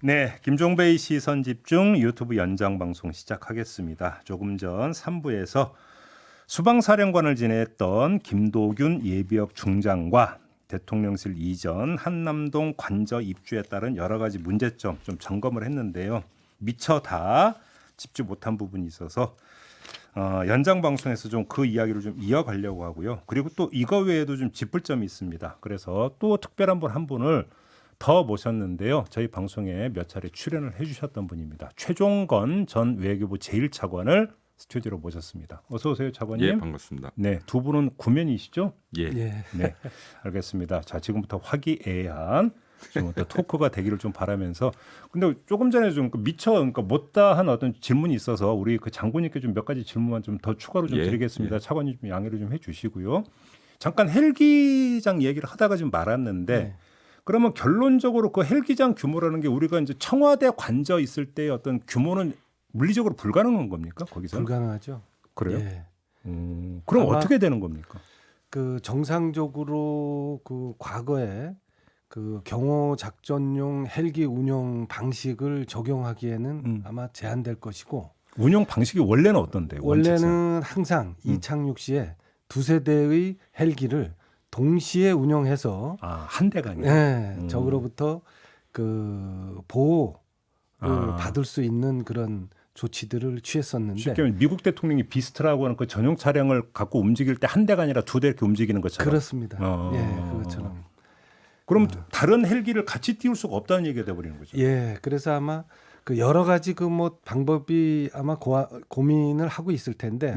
네, 김종배의 시선 집중 유튜브 연장 방송 시작하겠습니다. 조금 전 3부에서 수방사령관을 지냈던 김도균 예비역 중장과 대통령실 이전 한남동 관저 입주에 따른 여러 가지 문제점 좀 점검을 했는데요. 미처 다 짚지 못한 부분이 있어서 연장 방송에서 좀 그 이야기를 좀 이어가려고 하고요. 그리고 또 이거 외에도 좀 짚을 점이 있습니다. 그래서 또 특별한 분 한 분을 더 모셨는데요. 저희 방송에 몇 차례 출연을 해주셨던 분입니다. 최종건 전 외교부 제1차관을 스튜디오로 모셨습니다. 어서 오세요, 차관님. 예, 반갑습니다. 네, 두 분은 구면이시죠? 예. 예. 네, 알겠습니다. 자, 지금부터 화기애애한 지금부터 토크가 되기를 좀 바라면서, 근데 조금 전에 좀 미처 그러니까 못다한 어떤 질문이 있어서 우리 그 장군님께 좀 몇 가지 질문만 좀 더 추가로 좀 예, 드리겠습니다. 예. 차관님 좀 양해를 좀 해주시고요. 잠깐 헬기장 얘기를 하다가 좀 말았는데. 네. 그러면 결론적으로 그 헬기장 규모라는 게 우리가 이제 청와대 관저 있을 때 어떤 규모는 물리적으로 불가능한 겁니까? 거기서? 불가능하죠. 그래요? 예. 그럼 아마 어떻게 되는 겁니까? 그 정상적으로 그 과거에 그 경호 작전용 헬기 운영 방식을 적용하기에는 아마 제한될 것이고 운영 방식이 원래는 어떤데요? 원칙상? 원래는 항상 이착륙 시에 두세 대의 헬기를 동시에 운영해서 한 대가 아니라. 예, 적으로부터 그 보호를 받을 수 있는 그런 조치들을 취했었는데 쉽게 말하면 미국 대통령이 비스트라고 하는 그 전용 차량을 갖고 움직일 때 한 대가 아니라 두 대 이렇게 움직이는 것처럼. 그렇습니다. 예, 그것처럼. 그럼 다른 헬기를 같이 띄울 수가 없다는 얘기가 돼버리는 거죠. 예, 그래서 아마 그 여러 가지 그 뭐 방법이 아마 고민을 하고 있을 텐데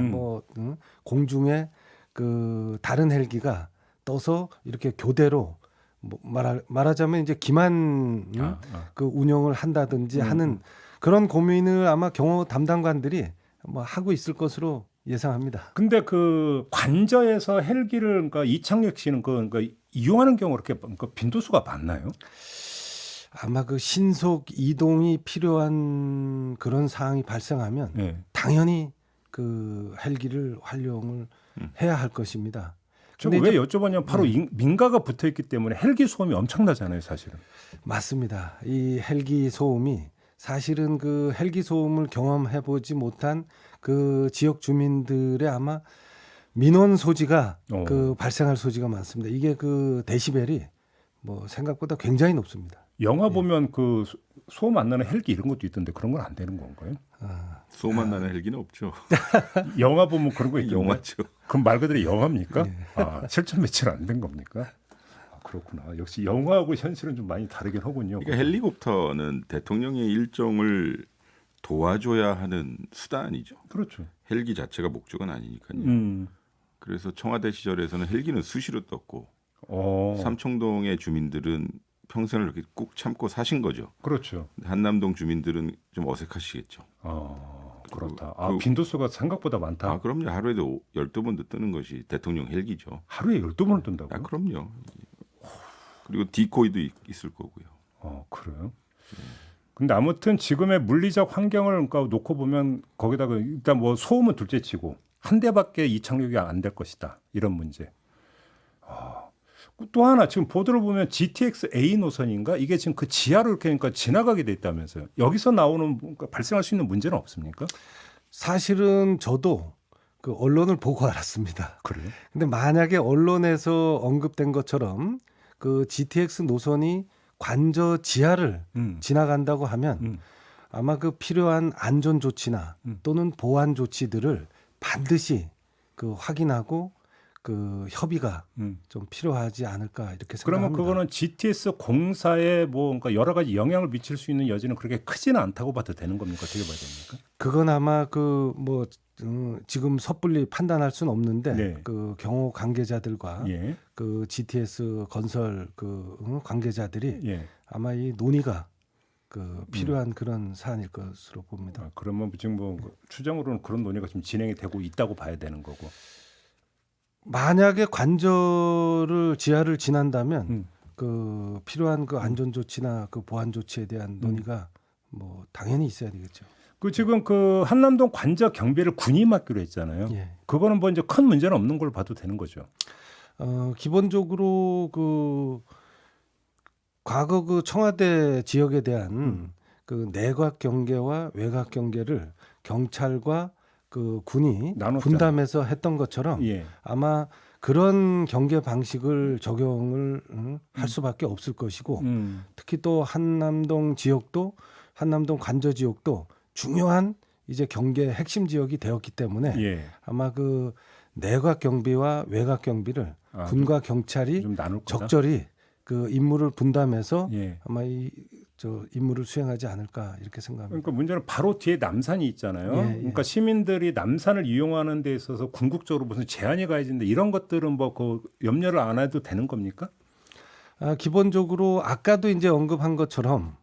공중에 그 다른 헬기가 떠서 이렇게 교대로 뭐 말하자면 이제 기만 그 운영을 한다든지 하는 그런 고민을 아마 경호 담당관들이 뭐 하고 있을 것으로 예상합니다. 근데 그 관저에서 헬기를 그러니까 이착륙 시는 그러니까 이용하는 경우 그렇게 그러니까 빈도수가 많나요? 아마 그 신속 이동이 필요한 그런 상황이 발생하면 네. 당연히 그 헬기를 활용을 해야 할 것입니다. 제가 왜 여쭤봤냐면 바로 민가가 붙어 있기 때문에 헬기 소음이 엄청나잖아요, 사실은. 맞습니다. 이 헬기 소음이 사실은 그 헬기 소음을 경험해 보지 못한 그 지역 주민들의 아마 민원 소지가 그 발생할 소지가 많습니다. 이게 그 데시벨이 뭐 생각보다 굉장히 높습니다. 영화 보면 그 소음 안 나는 헬기 이런 것도 있던데 그런 건 안 되는 건가요? 소만 나는 헬기는 없죠. 영화 보면 그런 거 있던데. 영화죠. 그럼 말 그대로 영화입니까? 실전 매출 안 된 겁니까? 그렇구나. 역시 영화하고 현실은 좀 많이 다르긴 하군요. 그러니까 헬리콥터는 대통령의 일정을 도와줘야 하는 수단이죠. 그렇죠. 헬기 자체가 목적은 아니니까요. 그래서 청와대 시절에서는 헬기는 수시로 떴고 삼청동의 주민들은 평생을 이렇게 꾹 참고 사신 거죠. 그렇죠. 한남동 주민들은 좀 어색하시겠죠. 그렇다. 빈도수가 생각보다 많다. 그럼요. 하루에도 12번도 뜨는 것이 대통령 헬기죠. 하루에 12번을 뜬다고요? 그럼요. 그리고 디코이도 있을 거고요. 그래요? 근데 아무튼 지금의 물리적 환경을 그러니까 놓고 보면 거기다가 일단 뭐 소음은 둘째치고 한 대밖에 이착륙이 안 될 것이다. 이런 문제. 또 하나 지금 보도를 보면 GTX A 노선인가 이게 지금 그 지하로 이렇게 그러니까 지나가게 돼 있다면서요. 여기서 나오는 그러니까 발생할 수 있는 문제는 없습니까? 사실은 저도 그 언론을 보고 알았습니다. 그래요? 근데 만약에 언론에서 언급된 것처럼 그 GTX 노선이 관저 지하를 지나간다고 하면 아마 그 필요한 안전 조치나 또는 보안 조치들을 반드시 그 확인하고 그 협의가 좀 필요하지 않을까 이렇게 생각합니다. 그러면 그거는 GTS 공사에 뭐 그러니까 여러 가지 영향을 미칠 수 있는 여지는 그렇게 크지는 않다고 봐도 되는 겁니까? 어떻게 봐야 됩니까? 그건 아마 그 뭐 지금 섣불리 판단할 수는 없는데 네. 그 경호 관계자들과 예. 그 GTS 건설 그 관계자들이 예. 아마 이 논의가 그 필요한 그런 사안일 것으로 봅니다. 그러면 지금 뭐 추정으로는 그런 논의가 지금 진행이 되고 있다고 봐야 되는 거고. 만약에 관저를 지하를 지난다면 그 필요한 그 안전 조치나 그 보안 조치에 대한 논의가 뭐 당연히 있어야 되겠죠. 그 지금 그 한남동 관저 경비를 군이 맡기로 했잖아요. 예. 그거는 뭐 이제 큰 문제는 없는 걸로 봐도 되는 거죠. 기본적으로 그 과거 그 청와대 지역에 대한 그 내각 경계와 외곽 경계를 경찰과 그 군이 나눴잖아요. 분담해서 했던 것처럼 예. 아마 그런 경계 방식을 적용을 할 수밖에 없을 것이고 특히 또 한남동 지역도 한남동 관저 지역도 중요한 이제 경계 핵심 지역이 되었기 때문에 예. 아마 그 내각 경비와 외곽 경비를 군과 경찰이 좀 나눌 거다. 적절히 그 임무를 분담해서 예. 아마 저 임무를 수행하지 않을까 이렇게 생각합니다. 그러니까 문제는 바로 뒤에 남산이 있잖아요. 예, 예. 그러니까 시민들이 남산을 이용하는 데 있어서 궁극적으로 무슨 제한이 가해지는데 이런 것들은 뭐 그 염려를 안 해도 되는 겁니까? 기본적으로 아까도 이제 언급한 것처럼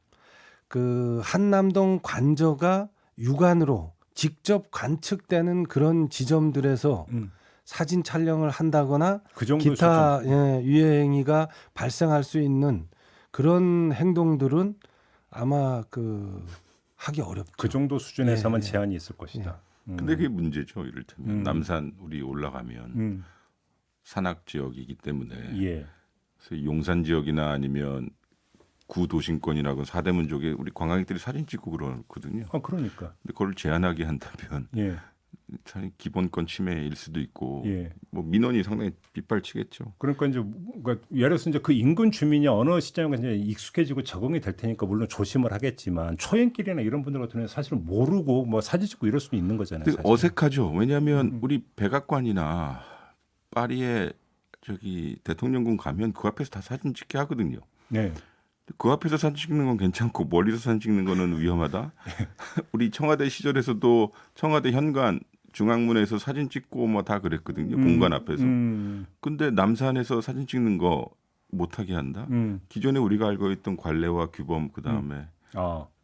그 한남동 관저가 육안으로 직접 관측되는 그런 지점들에서 사진 촬영을 한다거나 그 정도 기타 유해 행위가 발생할 수 있는 그런 행동들은 아마 그 하기 어렵죠. 그 정도 수준에서만 예, 예. 제한이 있을 것이다. 근데 그게 문제죠. 이를테면 남산 우리 올라가면 산악 지역이기 때문에 예. 그래서 용산 지역이나 아니면 구도심권이라고 사대문 쪽에 우리 관광객들이 사진 찍고 그러거든요. 그러니까. 근데 그걸 제한하게 한다면 예. 참 기본권 침해일 수도 있고 예. 뭐 민원이 상당히 빗발치겠죠. 그러니까 이제 그러니까 예를 들어서 이제 그 인근 주민이 어느 시점에 이제 익숙해지고 적응이 될 테니까 물론 조심을 하겠지만 초행길이나 이런 분들 같은 경우는 사실은 모르고 뭐 사진 찍고 이럴 수도 있는 거잖아요. 근데 사실은. 어색하죠. 왜냐하면 우리 백악관이나 파리에 저기 대통령궁 가면 그 앞에서 다 사진 찍게 하거든요. 네. 그 앞에서 사진 찍는 건 괜찮고 멀리서 사진 찍는 거는 위험하다. 우리 청와대 시절에서도 청와대 현관 중앙문에서 사진 찍고 뭐 다 그랬거든요. 본관 앞에서. 근데 남산에서 사진 찍는 거 못하게 한다. 기존에 우리가 알고 있던 관례와 규범 그다음에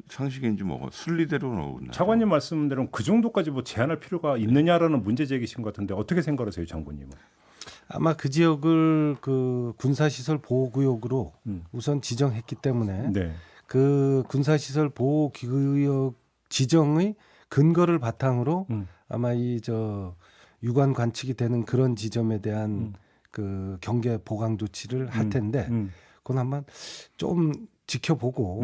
상식인지 뭐 순리대로 나오나. 차관님 말씀대로 그 정도까지 뭐 제한할 필요가 있느냐라는 문제 제기신 것 같은데 어떻게 생각하세요, 장군님은? 아마 그 지역을 그 군사시설 보호구역으로 우선 지정했기 때문에 네. 그 군사시설 보호구역 지정의 근거를 바탕으로 아마 이 저 유관 관측이 되는 그런 지점에 대한 그 경계 보강 조치를 할 텐데 그건 한번 좀 지켜보고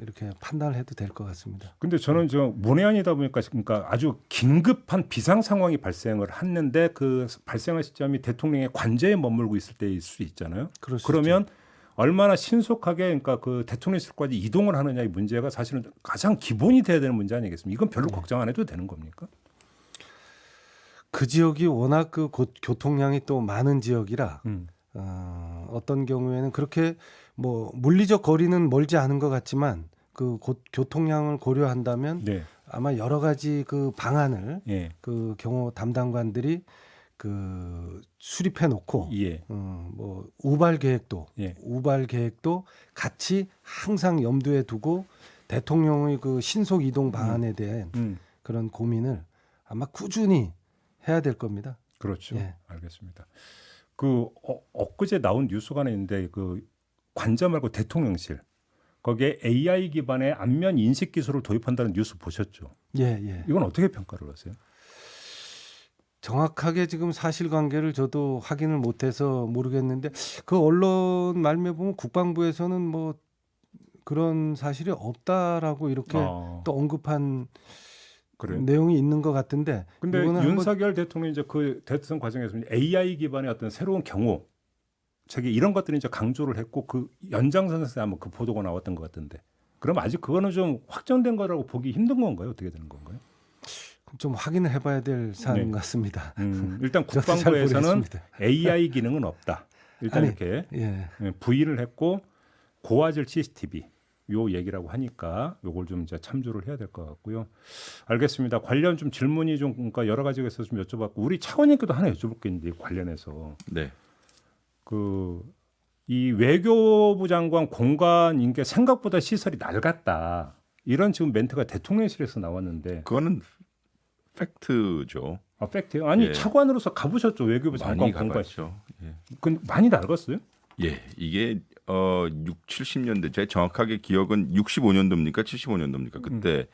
이렇게 판단을 해도 될 것 같습니다. 근데 저는 저 문해안이다 보니까 그러니까 아주 긴급한 비상 상황이 발생을 했는데 그 발생한 시점이 대통령의 관저에 머물고 있을 때일 수 있잖아요. 그럴 수 그러면 얼마나 신속하게 그러니까 그 대통령실까지 이동을 하느냐의 문제가 사실은 가장 기본이 돼야 되는 문제 아니겠습니까? 이건 별로 걱정 안 해도 되는 겁니까? 그 지역이 워낙 그 교통량이 또 많은 지역이라 어떤 경우에는 그렇게 뭐 물리적 거리는 멀지 않은 것 같지만 그 교통량을 고려한다면 네. 아마 여러 가지 그 방안을 예. 그 경호 담당관들이 그 수립해 놓고 예. 뭐 우발 계획도 같이 항상 염두에 두고 대통령의 그 신속 이동 방안에 대한 그런 고민을 아마 꾸준히 해야 될 겁니다. 그렇죠. 예. 알겠습니다. 그 엊그제 나온 뉴스가 하나 있는데 그 관저 말고 대통령실 거기에 AI 기반의 안면 인식 기술을 도입한다는 뉴스 보셨죠? 예. 이건 어떻게 평가를 하세요? 정확하게 지금 사실관계를 저도 확인을 못해서 모르겠는데 그 언론 말미에 보면 국방부에서는 뭐 그런 사실이 없다라고 이렇게 또 언급한 그래요? 내용이 있는 것 같은데. 근데 윤석열 대통령이 이제 그 대선 과정에서 AI 기반의 어떤 새로운 경호 책이 이런 것들을 이제 강조를 했고 그 연장선에서 아마 그 보도가 나왔던 것 같은데 그럼 아직 그거는 좀 확정된 거라고 보기 힘든 건가요? 어떻게 되는 건가요? 좀 확인을 해봐야 될 사안 같습니다. 일단 저도 잘 국방부에서는 모르겠습니다. AI 기능은 없다. 일단 아니, 이렇게 예. 부인을 했고 고화질 CCTV 요 얘기라고 하니까 요걸 좀 이제 참조를 해야 될 것 같고요. 알겠습니다. 관련 좀 질문이 좀 그러니까 여러 가지가 있어서 좀 여쭤봤고 우리 차관님께도 하나 여쭤볼 게 있는데 관련해서 네. 그 이 외교부 장관 공간인 게 생각보다 시설이 낡았다. 이런 지금 멘트가 대통령실에서 나왔는데 그거는 팩트죠. 팩트요? 아니 예. 차관으로서 가보셨죠 외교부 장관 많이 공간. 가봤죠. 예. 근데 많이 낡았어요? 예, 이게 6, 70년대 제 정확하게 기억은 65년도입니까? 75년도입니까? 그때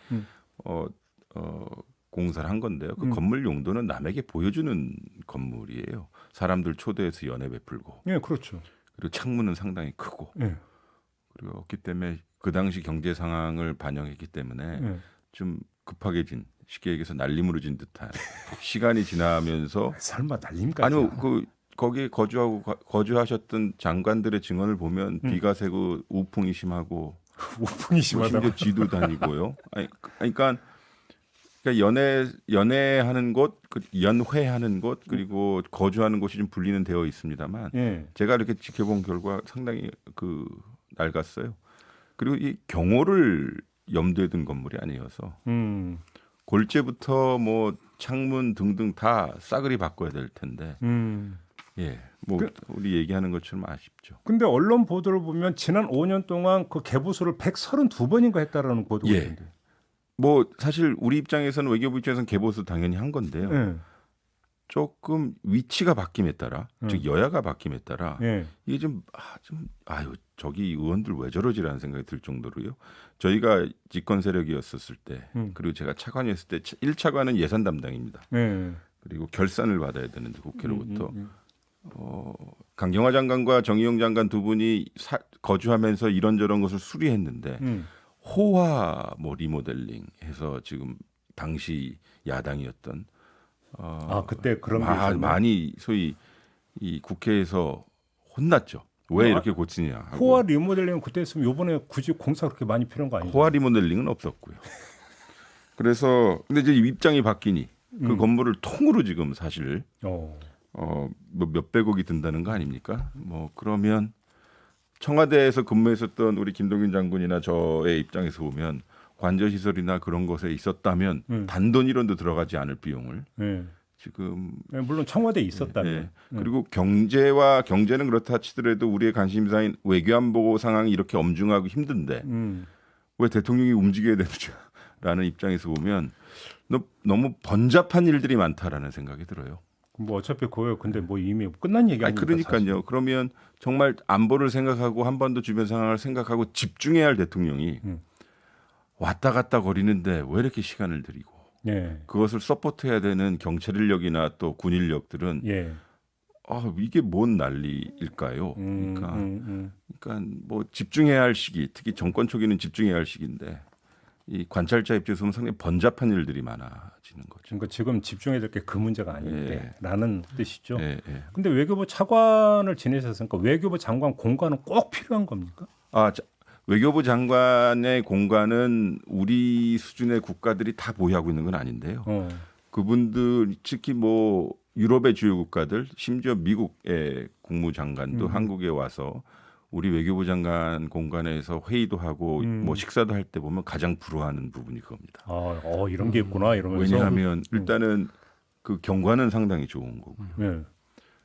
공사를 한 건데요. 그 건물 용도는 남에게 보여주는 건물이에요. 사람들 초대해서 연회 베풀고. 예, 그렇죠. 그리고 창문은 상당히 크고. 예. 그렇기 때문에 그 당시 경제 상황을 반영했기 때문에 예. 좀 급하게진 쉽게 얘기해서 날리무르진 듯한 시간이 지나면서 설마 날림까지? 아니요 그 거기에 거주하셨던 장관들의 증언을 보면 비가 새고 우풍이 심하고 우풍이 심하다. 심지어 쥐도 다니고요. 아니, 그러니까 연애하는 곳, 연회하는 곳 그리고 거주하는 곳이 좀 분리는 되어 있습니다만 예. 제가 이렇게 지켜본 결과 상당히 그 낡았어요. 그리고 이 경호를 염두에 둔 건물이 아니어서 골재부터 뭐 창문 등등 다 싸그리 바꿔야 될 텐데 예, 뭐 우리 얘기하는 것처럼 아쉽죠. 근데 언론 보도를 보면 지난 5년 동안 그 개보수를 132번인가 했다라는 보도가 예. 있는데. 뭐 사실 우리 입장에서는 외교부 입장에서는 개보수 당연히 한 건데요. 예. 조금 위치가 바뀜에 따라 즉 여야가 바뀜에 따라 예. 이게 아유 저기 의원들 왜 저러지라는 생각이 들 정도로요. 저희가 집권 세력이었었을 때 그리고 제가 차관이었을 때 1차관은 예산 담당입니다. 예. 그리고 결산을 받아야 되는데 국회로부터 강경화 장관과 정의용 장관 두 분이 거주하면서 이런저런 것을 수리했는데 호화 뭐 리모델링 해서 지금 당시 야당이었던 그때 그런 게 있었나요? 많이 소위 이 국회에서 혼났죠. 왜 이렇게 고치냐 하고. 호화 리모델링 그때 했으면 이번에 굳이 공사 그렇게 많이 필요한 거 아니에요? 호화 리모델링은 없었고요. 그래서 근데 이제 입장이 바뀌니 그 건물을 통으로 지금 사실 뭐 몇백억이 든다는 거 아닙니까? 뭐 그러면 청와대에서 근무했었던 우리 김동균 장군이나 저의 입장에서 보면 관저시설이나 그런 것에 있었다면 단돈 1원도 들어가지 않을 비용을 예. 지금 물론 청와대에 있었다면. 예. 그리고 경제는 그렇다 치더라도 우리의 관심사인 외교안보 상황이 이렇게 엄중하고 힘든데 왜 대통령이 움직여야 되느냐라는 입장에서 보면 너무 번잡한 일들이 많다라는 생각이 들어요. 뭐 어차피 그거 근데 뭐 이미 끝난 얘기 아닙니까? 그러니까요. 사실. 그러면 정말 안보를 생각하고 한반도 주변 상황을 생각하고 집중해야 할 대통령이 왔다 갔다 거리는데 왜 이렇게 시간을 들이고 예. 그것을 서포트해야 되는 경찰 인력이나 또 군 인력들은 예. 이게 뭔 난리일까요? 그러니까 뭐 집중해야 할 시기, 특히 정권 초기는 집중해야 할 시기인데 이 관찰자 입장에서 보면 상당히 번잡한 일들이 많아지는 거죠. 그러니까 지금 집중해야 될 게 그 문제가 아닌데라는 뜻이죠. 예. 근데 외교부 차관을 지내셨으니까 외교부 장관 공간은 꼭 필요한 겁니까? 외교부 장관의 공간은 우리 수준의 국가들이 다 보유하고 있는 건 아닌데요. 그분들 특히 뭐 유럽의 주요 국가들 심지어 미국의 국무장관도 한국에 와서 우리 외교부 장관 공간에서 회의도 하고 뭐 식사도 할 때 보면 가장 부러워하는 부분이 그겁니다. 이런 게 있구나 이러면서. 왜냐하면 일단은 그 경관은 상당히 좋은 거고요. 네.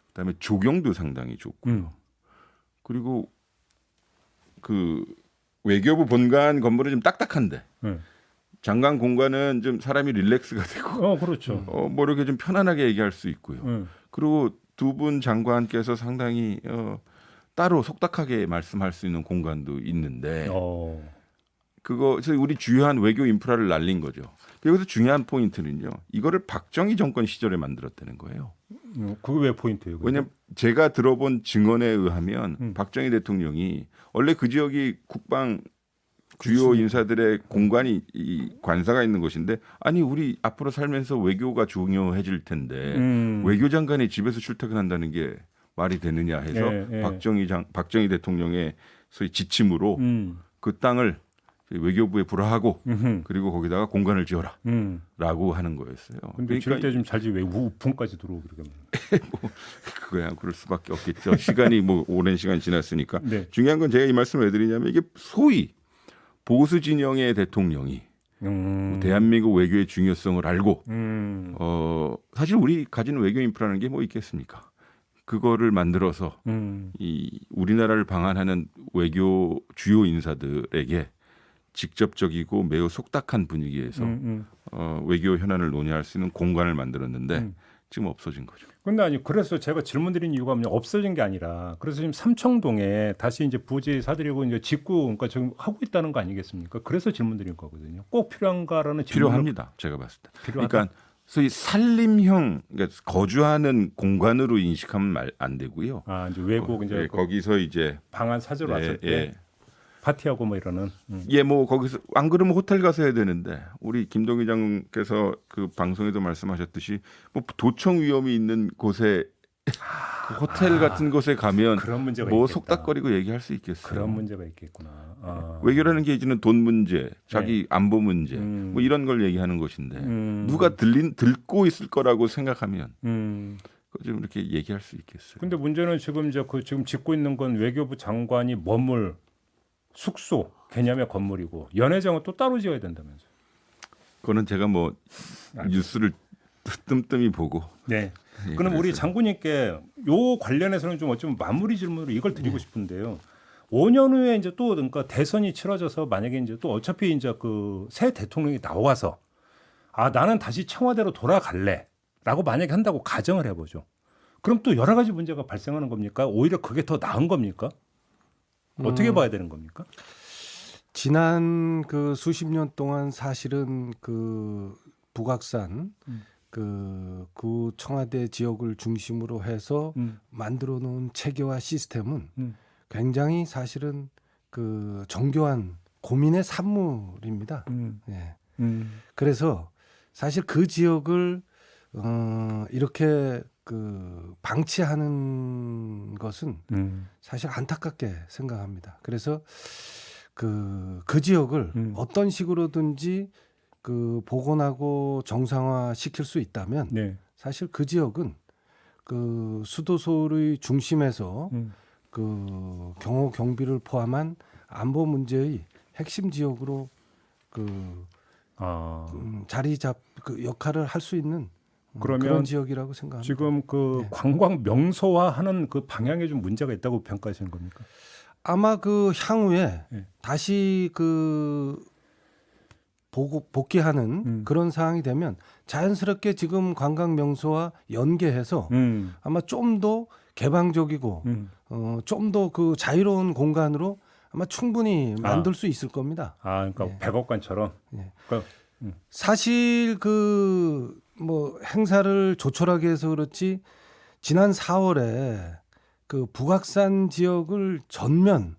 그다음에 조경도 상당히 좋고요. 그리고 그 외교부 본관 건물은 좀 딱딱한데 장관 공간은 좀 사람이 릴렉스가 되고 그렇죠. 뭐 이렇게 좀 편안하게 얘기할 수 있고요. 그리고 두 분 장관께서 상당히 따로 속닥하게 말씀할 수 있는 공간도 있는데 그래서 우리 주요한 외교 인프라를 날린 거죠. 여기서 중요한 포인트는요. 이거를 박정희 정권 시절에 만들었다는 거예요. 그게 왜 포인트예요? 왜냐하면 제가 들어본 증언에 의하면 박정희 대통령이 원래 그 지역이 국방 주요 인사들의 공간이 이 관사가 있는 곳인데 아니 우리 앞으로 살면서 외교가 중요해질 텐데 외교장관이 집에서 출퇴근 한다는 게 말이 되느냐 해서 박정희 대통령의 소위 지침으로 그 땅을 외교부에 불화하고 그리고 거기다가 공간을 지어라라고 하는 거였어요. 근데 지을 때 좀 잘지 왜 우풍까지 들어오고 그러면? 뭐 그거야 그럴 수밖에 없겠죠. 시간이 뭐 오랜 시간이 지났으니까. 네. 중요한 건 제가 이 말씀을 왜 드리냐면 이게 소위 보수 진영의 대통령이 대한민국 외교의 중요성을 알고 사실 우리 가진 외교 인프라는 게 뭐 있겠습니까? 그거를 만들어서 이 우리나라를 방한하는 외교 주요 인사들에게 직접적이고 매우 속닥한 분위기에서 외교 현안을 논의할 수 있는 공간을 만들었는데 지금 없어진 거죠. 근데 그래서 제가 질문드린 이유가 없어진 게 아니라 그래서 지금 삼청동에 다시 이제 부지 사들이고 이제 짓고 그러니까 지금 하고 있다는 거 아니겠습니까? 그래서 질문드린 거거든요. 꼭 필요한가라는 질문. 필요합니다. 제가 봤을 때. 필요하다. 그러니까 소위 산림형 그러니까 거주하는 공간으로 인식하면 안 되고요. 이제 외국 이제 거기서 이제 방한 사주로 왔을 때. 파티하고 뭐 이러는. 예, 뭐 거기서 안 그러면 호텔 가서 해야 되는데 우리 김동희 장께서 그 방송에도 말씀하셨듯이 뭐 도청 위험이 있는 곳에 그 호텔 같은 곳에 가면 그런 문제가 뭐 있겠다. 속닥거리고 얘기할 수 있겠어요. 그런 문제가 있겠구나. 외교라는 게 이제는 돈 문제, 자기 네. 안보 문제, 뭐 이런 걸 얘기하는 것인데 누가 듣고 있을 거라고 생각하면 좀 이렇게 얘기할 수 있겠어요. 근데 문제는 지금 지금 짓고 있는 건 외교부 장관이 머물 숙소 개념의 건물이고 연회장은 또 따로 지어야 된다면서요. 그거는 제가 뭐 뉴스를 뜸뜸이 보고. 네. 예, 그럼 우리 그래서. 장군님께 요 관련해서는 좀 어쩌면 마무리 질문으로 이걸 드리고 싶은데요. 5년 후에 이제 또 그러니까 대선이 치러져서 만약에 이제 또 어차피 이제 그 새 대통령이 나와서 아 나는 다시 청와대로 돌아갈래라고 만약에 한다고 가정을 해보죠. 그럼 또 여러 가지 문제가 발생하는 겁니까? 오히려 그게 더 나은 겁니까? 어떻게 봐야 되는 겁니까? 지난 그 수십 년 동안 사실은 그 북악산 그 청와대 지역을 중심으로 해서 만들어 놓은 체계와 시스템은 굉장히 사실은 그 정교한 고민의 산물입니다. 예. 그래서 사실 그 지역을 이렇게 그 방치하는 것은 사실 안타깝게 생각합니다. 그래서 그 지역을 어떤 식으로든지 그 복원하고 정상화 시킬 수 있다면 네. 사실 그 지역은 그 수도 서울의 중심에서 그 경호 경비를 포함한 안보 문제의 핵심 지역으로 자리 그 역할을 할 수 있는 그러면 그런 지역이라고 생각합니다. 지금 그 네. 관광 명소화하는 그 방향에 좀 문제가 있다고 평가하시는 겁니까? 아마 그 향후에 네. 다시 그 복귀하는 그런 상황이 되면 자연스럽게 지금 관광 명소와 연계해서 아마 좀 더 개방적이고 좀 더 그 자유로운 공간으로 아마 충분히 만들 수 있을 겁니다. 아, 그러니까 네. 백악관처럼. 네. 그러니까, 사실 그 뭐 행사를 조촐하게 해서 그렇지 지난 4월에 그 북악산 지역을 전면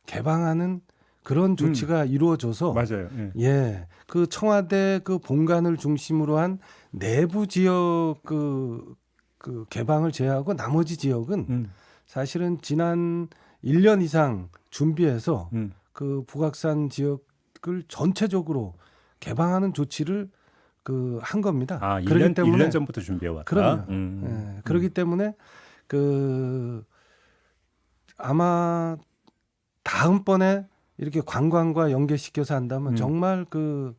개방하는 그런 조치가 이루어져서 맞아요. 예. 예, 그 청와대 그 본관을 중심으로 한 내부 지역 그 개방을 제외하고 나머지 지역은 사실은 지난 1년 이상 준비해서 그 북악산 지역을 전체적으로 개방하는 조치를 그 한 겁니다. 아, 그렇기 1년 전부터 준비해 왔다. 그럼요. 예, 그렇기 때문에 그 아마 다음번에 이렇게 관광과 연계시켜서 한다면 정말 그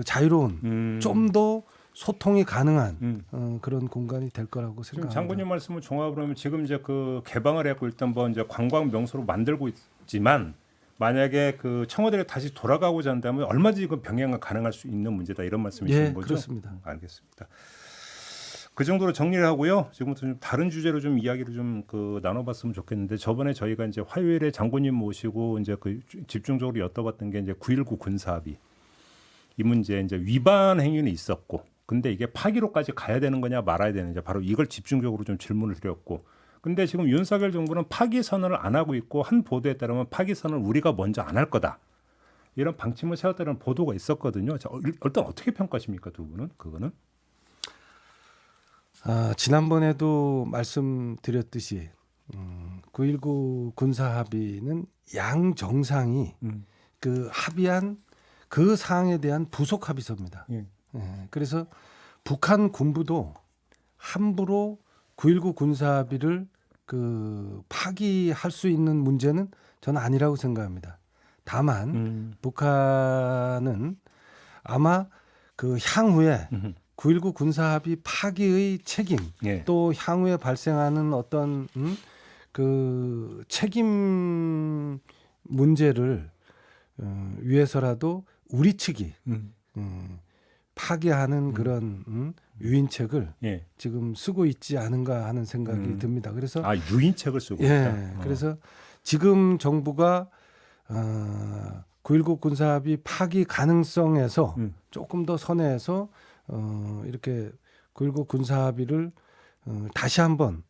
자유로운 좀 더 소통이 가능한 그런 공간이 될 거라고 지금 생각합니다. 장군님 말씀을 종합으로 하면 지금 이제 그 개방을 했고 일단 뭐 이제 관광 명소로 만들고 있지만 만약에 그 청와대로 다시 돌아가고자 한다면 얼마든지 그 병행이 가능할 수 있는 문제다 이런 말씀이신 예, 거죠? 그렇습니다. 알겠습니다. 그 정도로 정리를 하고요. 지금부터 좀 다른 주제로 좀 이야기를 좀 그 나눠봤으면 좋겠는데 저번에 저희가 이제 화요일에 장군님 모시고 이제 그 집중적으로 여쭤봤던 게 이제 9.19 군사합의 이 문제 이제 위반 행위는 있었고 근데 이게 파기로까지 가야 되는 거냐 말아야 되느냐 바로 이걸 집중적으로 좀 질문을 드렸고 근데 지금 윤석열 정부는 파기 선언을 안 하고 있고 한 보도에 따르면 파기 선언을 우리가 먼저 안 할 거다 이런 방침을 세웠다는 보도가 있었거든요. 자, 일단 어떻게 평가하십니까 두 분은 그거는? 지난번에도 말씀드렸듯이 9.19 군사 합의는 양 정상이 그 합의한 그 사항에 대한 부속 합의서입니다. 예. 예, 그래서 북한 군부도 함부로 9.19 군사 합의를 그 파기할 수 있는 문제는 저는 아니라고 생각합니다. 다만 북한은 아마 그 향후에 9.19 군사합의 파기의 책임 예. 또 향후에 발생하는 어떤 그 책임 문제를 위해서라도 우리 측이 파기하는 그런 유인책을 예. 지금 쓰고 있지 않은가 하는 생각이 듭니다. 그래서 아 유인책을 쓰고 예, 있다. 그래서 지금 정부가 9.19 군사합의 파기 가능성에서 조금 더 선회해서 이렇게 9.19 군사합의를 다시 한번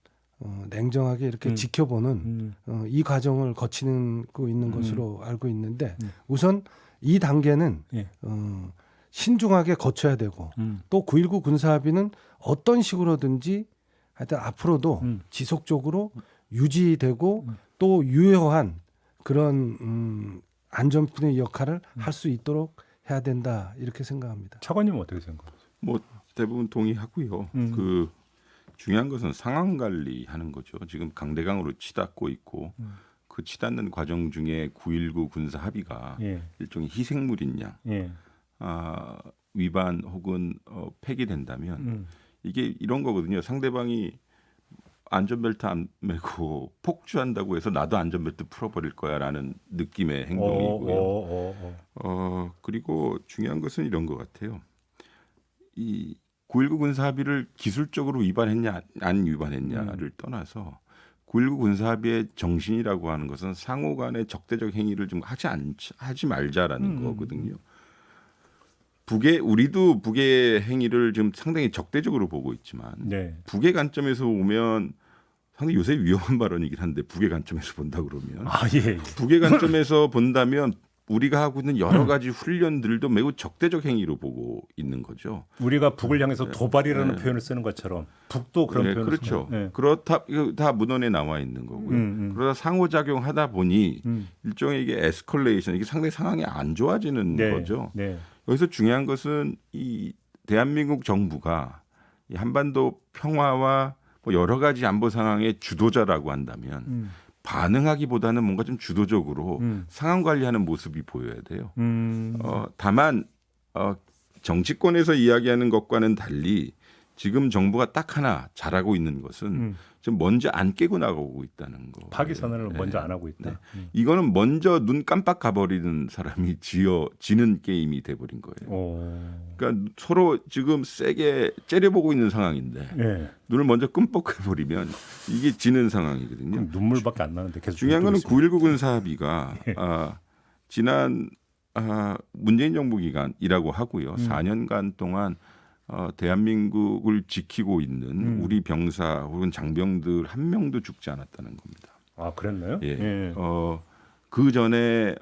냉정하게 이렇게 지켜보는 이 과정을 거치고 있는 것으로 알고 있는데 우선 이 단계는 예. 신중하게 거쳐야 되고 또 9.19 군사합의는 어떤 식으로든지 하여튼 앞으로도 지속적으로 유지되고 또 유효한 그런 안전뿐의 역할을 할 수 있도록 해야 된다 이렇게 생각합니다. 차관님은 어떻게 생각하세요? 뭐 대부분 동의하고요. 그 중요한 것은 상황 관리하는 거죠. 지금 강대강으로 치닫고 있고 그 치닫는 과정 중에 9.19 군사 합의가 예. 일종의 희생물인 양 예. 위반 혹은 폐기된다면 이게 이런 거거든요. 상대방이 안전벨트 안 매고 폭주한다고 해서 나도 안전벨트 풀어버릴 거야라는 느낌의 행동이고요. 그리고 중요한 것은 이런 것 같아요. 이 9.19 군사합의를 기술적으로 위반했냐 안 위반했냐를 떠나서 9.19 군사합의의 정신이라고 하는 것은 상호간의 적대적 행위를 좀 하지 말자라는 거거든요. 우리도 북의 행위를 지금 상당히 적대적으로 보고 있지만 네. 북의 관점에서 보면 상당히 요새 위험한 발언이긴 한데 북의 관점에서 본다 그러면 예. 북의 관점에서 본다면 우리가 하고 있는 여러 가지 훈련들도 매우 적대적 행위로 보고 있는 거죠. 우리가 북을 향해서 도발이라는 표현을 쓰는 것처럼 북도 그런 표현을 그렇죠. 쓰는, 그렇다 이거 다 문헌에 나와 있는 거고요. 그러다 상호작용하다 보니 일종의 이게 에스컬레이션 이게 상당히 상황이 안 좋아지는 네. 거죠. 네. 여기서 중요한 것은 이 대한민국 정부가 이 한반도 평화와 뭐 여러 가지 안보 상황의 주도자라고 한다면 반응하기보다는 뭔가 좀 주도적으로 상황 관리하는 모습이 보여야 돼요. 다만 정치권에서 이야기하는 것과는 달리 지금 정부가 딱 하나 잘하고 있는 것은 좀 먼저 안 깨고 나가고 있다는 거. 파기 선언을 먼저 안 하고 있다. 이거는 먼저 눈 깜빡 가버리는 사람이 지는 게임이 돼버린 거예요. 그러니까 서로 지금 세게 째려보고 있는 상황인데 네. 눈을 먼저 끔뻑해버리면 이게 지는 상황이거든요. 눈물밖에 안 나는데 계속 중요한 거는 있습니다. 9.19 군사합의가 지난 문재인 정부 기간이라고 하고요. 4년간 동안 대한민국을 지키고 있는 우리 병사 혹은 장병들 한 명도 죽지 않았다는 겁니다. 아 그랬나요? 예. 예. 그 전에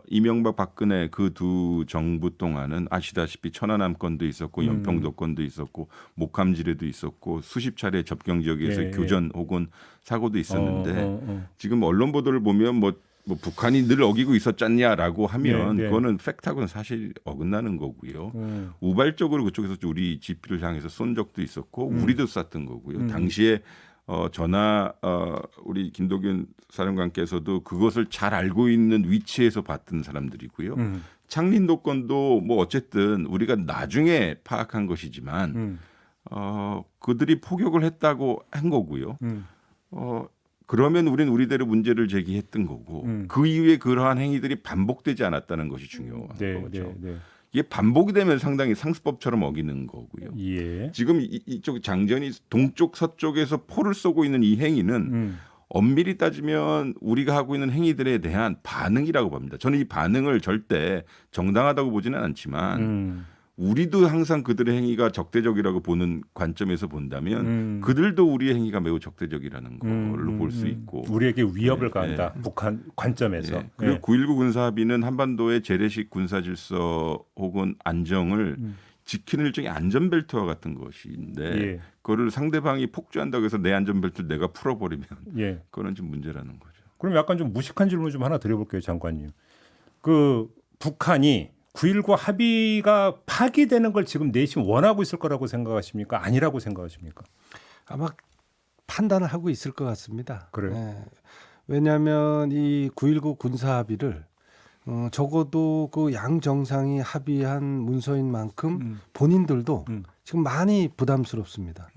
이명박 박근혜 그 두 정부 동안은 아시다시피 천안함 건도 있었고 연평도 건도 있었고 목함지뢰도 있었고 수십 차례 접경 지역에서 예, 교전 혹은 사고도 있었는데 지금 언론 보도를 보면 뭐 북한이 늘 어기고 있었잖냐라고 하면 그거는 팩트하고는 사실 어긋나는 거고요. 우발적으로 그쪽에서 우리 지피를 향해서 쏜 적도 있었고 우리도 쐈던 거고요. 당시에 우리 김도균 사령관께서도 그것을 잘 알고 있는 위치에서 봤던 사람들이고요. 창린도 건도 뭐 어쨌든 우리가 나중에 파악한 것이지만 그들이 포격을 했다고 한 거고요. 그러면 우리는 우리대로 문제를 제기했던 거고 그 이후에 그러한 행위들이 반복되지 않았다는 것이 중요한 거죠. 이게 반복이 되면 상당히 상습법처럼 어기는 거고요. 예. 지금 이쪽 장전이 동쪽 서쪽에서 포를 쏘고 있는 이 행위는 엄밀히 따지면 우리가 하고 있는 행위들에 대한 반응이라고 봅니다. 저는 이 반응을 절대 정당하다고 보지는 않지만 우리도 항상 그들의 행위가 적대적이라고 보는 관점에서 본다면 그들도 우리의 행위가 매우 적대적이라는 걸로 볼 수 있고 우리에게 위협을 가한다. 북한 관점에서. 그리고 9.19 군사합의는 한반도의 재래식 군사질서 혹은 안정을 지키는 일종의 안전벨트와 같은 것인데 그거를 상대방이 폭주한다고 해서 내 안전벨트를 내가 풀어버리면 그거는 좀 문제라는 거죠. 그럼 약간 좀 무식한 질문 좀 하나 드려볼게요, 장관님. 그 북한이 9.19 합의가 파기되는 걸 지금 내심 원하고 있을 거라고 생각하십니까? 아니라고 생각하십니까? 아마 판단을 하고 있을 것 같습니다. 그래요? 네. 왜냐하면 이 9.19 군사 합의를 적어도 그 양 정상이 합의한 문서인 만큼 본인들도 지금 많이 부담스럽습니다.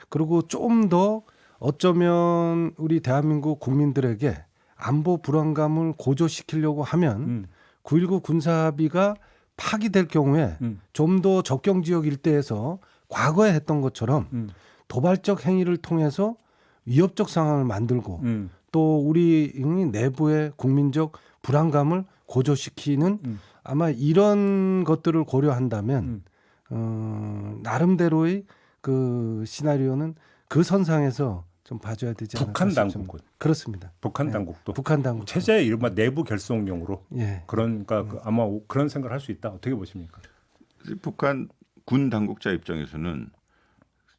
그리고 좀 더 어쩌면 우리 대한민국 국민들에게 안보 불안감을 고조시키려고 하면 9.19 군사합의가 파기될 경우에 좀 더 접경 지역 일대에서 과거에 했던 것처럼 도발적 행위를 통해서 위협적 상황을 만들고 또 우리 내부의 국민적 불안감을 고조시키는 아마 이런 것들을 고려한다면 나름대로의 그 시나리오는 그 선상에서 좀 봐줘야 되지 않을까 북한 싶습니다. 당국은 그렇습니다. 북한 네. 당국도 북한 당국 체제 이른바 내부 결속용으로 예. 그러니까 아마 그런 생각을 할 수 있다. 어떻게 보십니까? 북한 군 당국자 입장에서는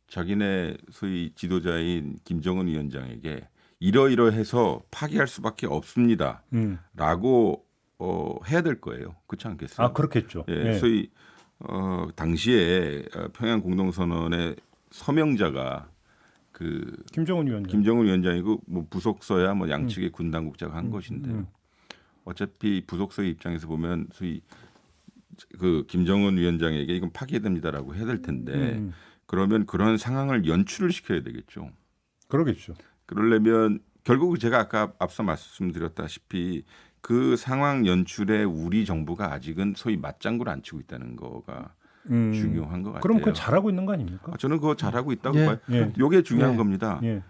자기네 소위 지도자인 김정은 위원장에게 이러이러해서 파기할 수밖에 없습니다라고 해야 될 거예요. 그렇지 않겠어요? 아 그렇겠죠. 예, 예. 소위 당시에 평양 공동선언의 서명자가 그 김정은 위원장. 김정은 위원장이고 뭐 부속서야 뭐 양측의 군 당국자가 한 것인데요. 어차피 부속서의 입장에서 보면 소위 그 김정은 위원장에게 이건 파기해야 됩니다라고 해야 될 텐데 그러면 그런 상황을 연출을 시켜야 되겠죠. 그러겠죠. 그러려면 결국 제가 아까 앞서 말씀드렸다시피 그 상황 연출에 우리 정부가 아직은 소위 맞장구를 안 치고 있다는 거가 중요한 것 같아요. 그럼 그건 잘하고 있는 거 아닙니까? 저는 그거 잘하고 있다고 예. 봐요. 예. 이게 중요한 예. 겁니다. 예.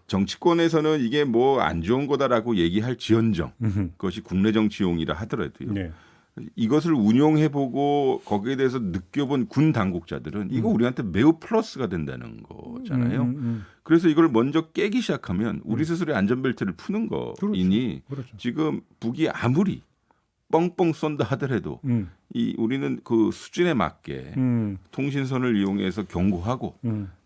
정치권에서는 이게 뭐 안 좋은 거다라고 얘기할 지언정 그것이 국내 정치용이라 하더라도요. 네. 이것을 운용해보고 거기에 대해서 느껴본 군 당국자들은 이거 우리한테 매우 플러스가 된다는 거잖아요. 그래서 이걸 먼저 깨기 시작하면 우리 스스로의 안전벨트를 푸는 거이니 그렇죠. 지금 북이 아무리 뻥뻥 쏜다 하더라도 우리는 그 수준에 맞게 통신선을 이용해서 경고하고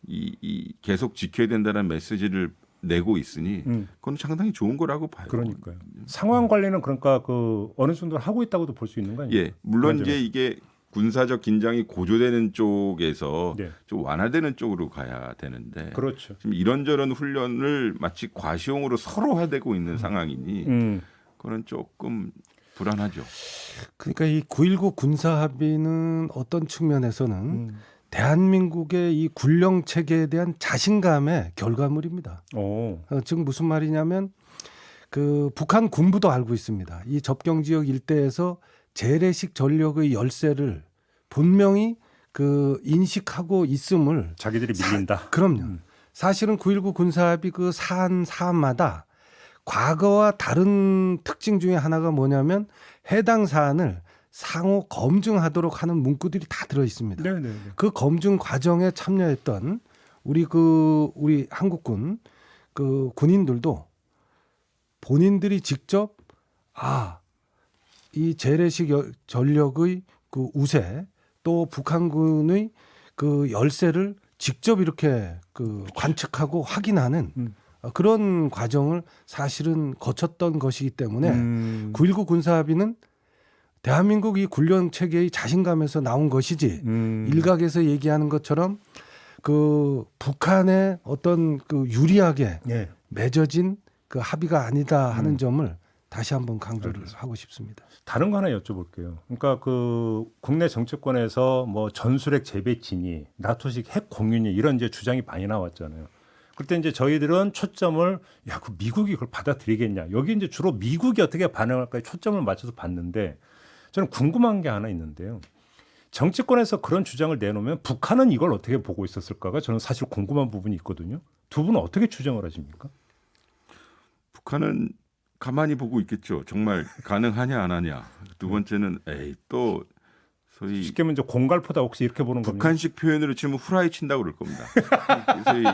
이 계속 지켜야 된다는 메시지를 내고 있으니 그건 상당히 좋은 거라고 봐요. 그러니까요. 상황 관리는 그러니까 그 어느 정도 하고 있다고도 볼 수 있는 거 아니에요? 예, 물론 이제 이게 군사적 긴장이 고조되는 쪽에서 네. 좀 완화되는 쪽으로 가야 되는데 그렇죠. 지금 이런저런 훈련을 마치 과시용으로 서로 해대고 있는 상황이니 그건 조금 불안하죠. 그러니까 이 9.19 군사 합의는 어떤 측면에서는 대한민국의 이 군령 체계에 대한 자신감의 결과물입니다. 즉 무슨 말이냐면 그 북한 군부도 알고 있습니다. 이 접경 지역 일대에서 재래식 전력의 열세를 분명히 그 인식하고 있음을 자기들이 밀린다. 그럼요. 사실은 9.19 군사합의 그 사안마다 과거와 다른 특징 중에 하나가 뭐냐면 해당 사안을 상호 검증하도록 하는 문구들이 다 들어 있습니다. 네네. 그 검증 과정에 참여했던 우리 한국군 그 군인들도 본인들이 직접 이 재래식 전력의 그 우세 또 북한군의 그 열세를 직접 이렇게 그 관측하고 확인하는 그런 과정을 사실은 거쳤던 것이기 때문에 9.19 군사합의는 대한민국 이 군령 체계의 자신감에서 나온 것이지 일각에서 얘기하는 것처럼 그 북한의 어떤 그 유리하게 예. 맺어진 그 합의가 아니다 하는 점을 다시 한번 강조를 하고 싶습니다. 다른 거 하나 여쭤볼게요. 그러니까 그 국내 정치권에서 뭐 전술핵 재배치니 나토식 핵 공유니 이런 이제 주장이 많이 나왔잖아요. 그때 이제 저희들은 초점을 그 미국이 그걸 받아들이겠냐. 여기 이제 주로 미국이 어떻게 반응할까에 초점을 맞춰서 봤는데 저는 궁금한 게 하나 있는데요. 정치권에서 그런 주장을 내놓으면 북한은 이걸 어떻게 보고 있었을까가 저는 사실 궁금한 부분이 있거든요. 두 분은 어떻게 추정을 하십니까? 북한은 가만히 보고 있겠죠. 정말 가능하냐 안 하냐. 두 번째는 또 소위 쉽게 말하면 이제 공갈포다 혹시 이렇게 보는 겁니까? 북한식 표현으로 치면 후라이 친다고 그럴 겁니다. 소위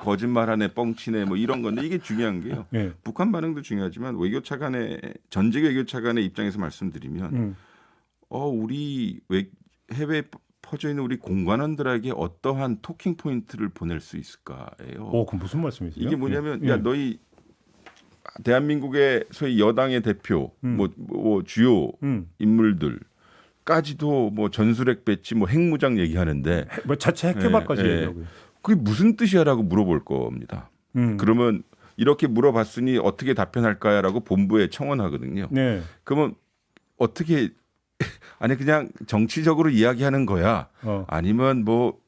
거짓말하네, 뻥치네 뭐 이런 건데 이게 중요한 게요. 네. 북한 반응도 중요하지만 외교차 간의 전직 외교차 간의 입장에서 말씀드리면 우리 해외에 퍼져 있는 우리 공관원들에게 어떠한 토킹 포인트를 보낼 수 있을까예요. 그럼 무슨 말씀이세요? 이게 뭐냐면 예. 야 너희 대한민국의 소위 여당의 대표 뭐 주요 인물들까지도 뭐 전술핵 배치 뭐 핵무장 얘기하는데 뭐 자체 핵개발까지 얘기하고요. 그게 무슨 뜻이야라고 물어볼 겁니다. 그러면 이렇게 물어봤으니 어떻게 답변할까라고 본부에 청원하거든요. 네. 그러면 어떻게 아니 그냥 정치적으로 이야기하는 거야? 아니면 뭐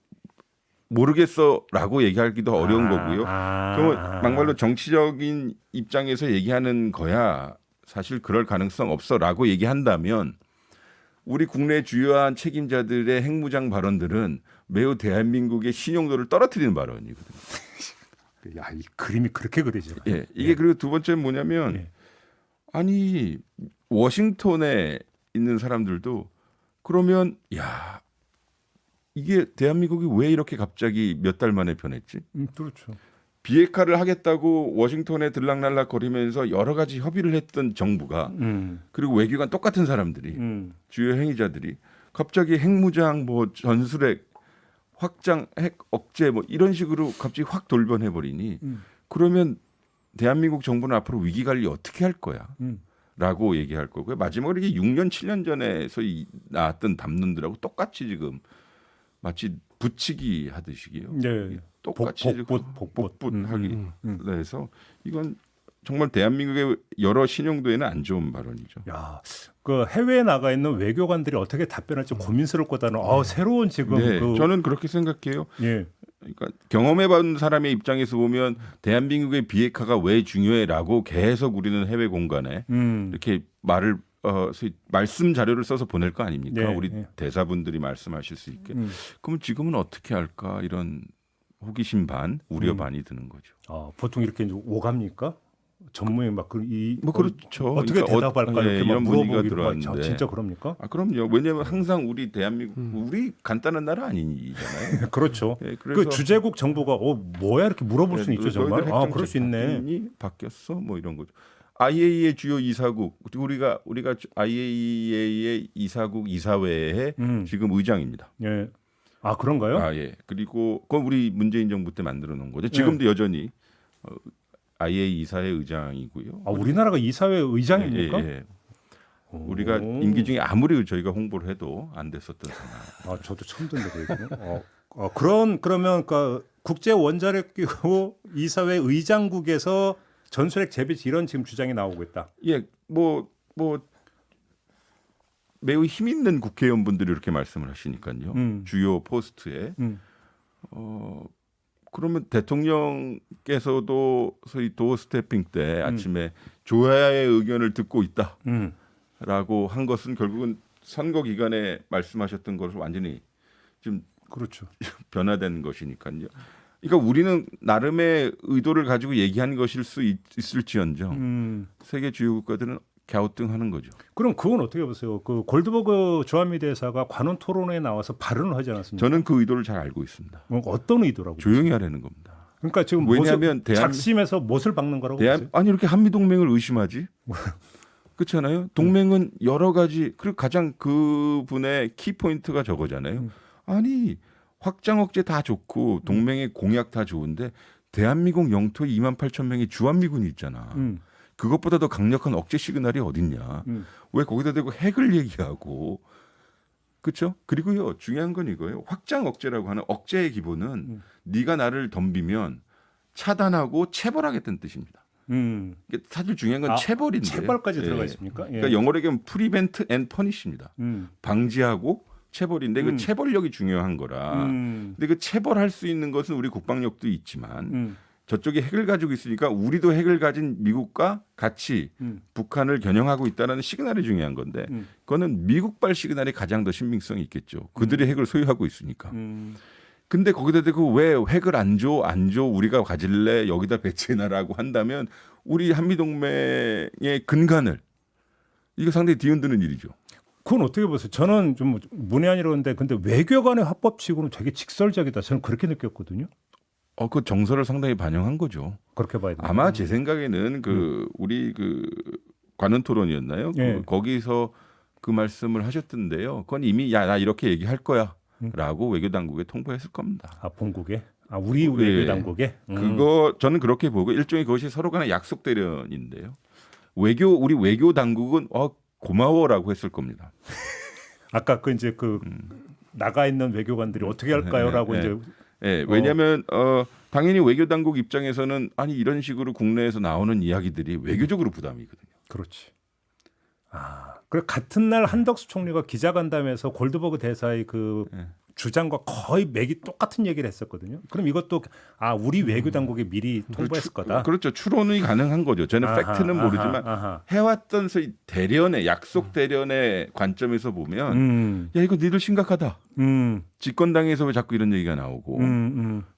모르겠어라고 얘기하기도 어려운 거고요. 그러면 막말로 정치적인 입장에서 얘기하는 거야. 사실 그럴 가능성 없어라고 얘기한다면 우리 국내 주요한 책임자들의 핵무장 발언들은 매우 대한민국의 신용도를 떨어뜨리는 발언이거든요. 야, 이 그림이 그렇게 그려져. 예, 이게 그리고 두 번째는 뭐냐면 아니 워싱턴에 있는 사람들도 그러면 이게 대한민국이 왜 이렇게 갑자기 몇 달 만에 변했지? 그렇죠. 비핵화를 하겠다고 워싱턴에 들락날락 거리면서 여러 가지 협의를 했던 정부가 그리고 외교관 똑같은 사람들이 주요 행위자들이 갑자기 핵무장 뭐 전술핵 확장 핵 억제 뭐 이런 식으로 갑자기 확 돌변해 버리니 그러면 대한민국 정부는 앞으로 위기 관리 어떻게 할 거야? 라고 얘기할 거고요. 마지막으로 이게 6년 7년 전에서 나왔던 담론들하고 똑같이 지금 마치 붙이기 하듯이요. 네. 똑같이 복붙하기 해서 이건 정말 대한민국의 여러 신용도에는 안 좋은 발언이죠. 야, 그 해외에 나가 있는 외교관들이 어떻게 답변할지 고민스러울 거다는 새로운 지금 네, 저는 그렇게 생각해요. 예. 그러니까 경험해본 사람의 입장에서 보면 대한민국의 비핵화가 왜 중요해라고 계속 우리는 해외 공간에 이렇게 말을 말씀 자료를 써서 보낼 거 아닙니까? 네, 우리 네. 대사분들이 말씀하실 수 있게. 그럼 지금은 어떻게 할까 이런 호기심 반, 우려 반이 드는 거죠. 보통 이렇게 이제 오갑니까? 전무에 막 뭐 그렇죠. 어떻게 그러니까 대답할까 네, 이렇게 막 이런 분위기가 물어보기도 들어왔는데. 진짜 그럽니까? 아 그럼요. 왜냐하면 항상 우리 대한민국 우리 간단한 나라 아니잖아요. 그렇죠. 네, 그 주재국 정부가 뭐야 이렇게 물어볼 수는 있죠 정말. 그럴 수 있네. 바뀌었어? 뭐 이런 거죠. IAEA 주요 이사국 우리가 IAEA의 이사국 이사회의 지금 의장입니다. 예. 아 그런가요? 아 예. 그리고 그건 우리 문재인 정부 때 만들어 놓은 거죠. 지금도 여전히 IAEA 이사회 의장이고요. 우리나라가 이사회 의장입니까? 예. 우리가 임기 중에 아무리 저희가 홍보를 해도 안 됐었던 상황. 저도 처음 듣는 거예요. 그러면 그 국제 원자력 기구 이사회 의장국에서 전술핵 재배치 이런 지금 주장이 나오고 있다. 예, 뭐 매우 힘 있는 국회의원분들이 이렇게 말씀을 하시니까요. 주요 포스트에 그러면 대통령께서도 소위 도어 스태핑 때 아침에 조야의 의견을 듣고 있다라고 한 것은 결국은 선거 기간에 말씀하셨던 것을 완전히 좀 그렇죠. 변화된 것이니까요. 그러니까 우리는 나름의 의도를 가지고 얘기한 것일 수 있을지언정 세계 주요 국가들은 갸우뚱하는 거죠. 그럼 그건 어떻게 보세요? 그 골드버그 주한미 대사가 관훈 토론회에 나와서 발언을 하지 않았습니까? 저는 그 의도를 잘 알고 있습니다. 어떤 의도라고? 조용히 하라는 겁니다. 그러니까 지금 왜냐하면 작심해서 못을 박는 거라고 보세요? 아니 이렇게 한미 동맹을 의심하지? 그렇잖아요. 동맹은 여러 가지 그리고 가장 그분의 키 포인트가 저거잖아요. 아니 확장 억제 다 좋고 동맹의 공약 다 좋은데 대한민국 영토에 28,000명의 주한미군이 있잖아. 그것보다 더 강력한 억제 시그널이 어딨냐. 왜 거기다 대고 핵을 얘기하고. 그렇죠? 그리고요. 중요한 건 이거예요. 확장 억제라고 하는 억제의 기본은 네가 나를 덤비면 차단하고 체벌하겠다는 뜻입니다. 사실 중요한 건 체벌인데. 체벌까지 들어가 있습니까? 예. 그러니까 영어로 얘기하면 프리벤트 앤 퍼니시입니다. 방지하고 체벌인데 그 체벌력이 중요한 거라. 근데 그 체벌할 수 있는 것은 우리 국방력도 있지만 저쪽에 핵을 가지고 있으니까 우리도 핵을 가진 미국과 같이 북한을 겨냥하고 있다는 시그널이 중요한 건데 그거는 미국발 시그널이 가장 더 신빙성이 있겠죠. 그들이 핵을 소유하고 있으니까. 근데 거기다 대고 왜 핵을 안 줘 우리가 가질래 여기다 배치해놔라고 한다면 우리 한미동맹의 근간을 이거 상당히 뒤흔드는 일이죠. 그건 어떻게 보세요? 저는 좀 문외한이라는데 근데 외교관의 화법치고는 되게 직설적이다. 저는 그렇게 느꼈거든요. 그 정서를 상당히 반영한 거죠. 그렇게 봐야 돼요. 아마 제 생각에는 우리 관훈 토론이었나요? 예. 거기서 그 말씀을 하셨던데요. 그건 이미 나 이렇게 얘기할 거야라고 외교 당국에 통보했을 겁니다. 본국에? 우리 외교 당국에? 그거 저는 그렇게 보고 일종의 그것이 서로 간의 약속 대련인데요. 우리 외교 당국은 고마워라고 했을 겁니다. 아까 나가 있는 외교관들이 어떻게 할까요라고 이제. 네, 왜냐하면 당연히 외교 당국 입장에서는 아니 이런 식으로 국내에서 나오는 이야기들이 외교적으로 부담이거든요. 그렇지. 그래 같은 날 한덕수 총리가 기자간담회에서 골드버그 대사의 주장과 거의 맥이 똑같은 얘기를 했었거든요. 그럼 이것도 우리 외교 당국에 미리 통보했을 거다. 그렇죠. 추론이 가능한 거죠. 저는 팩트는 모르지만 해왔던 소위 대련의 약속 대련의 관점에서 보면 야 이거 니들 심각하다. 집권당에서 왜 자꾸 이런 얘기가 나오고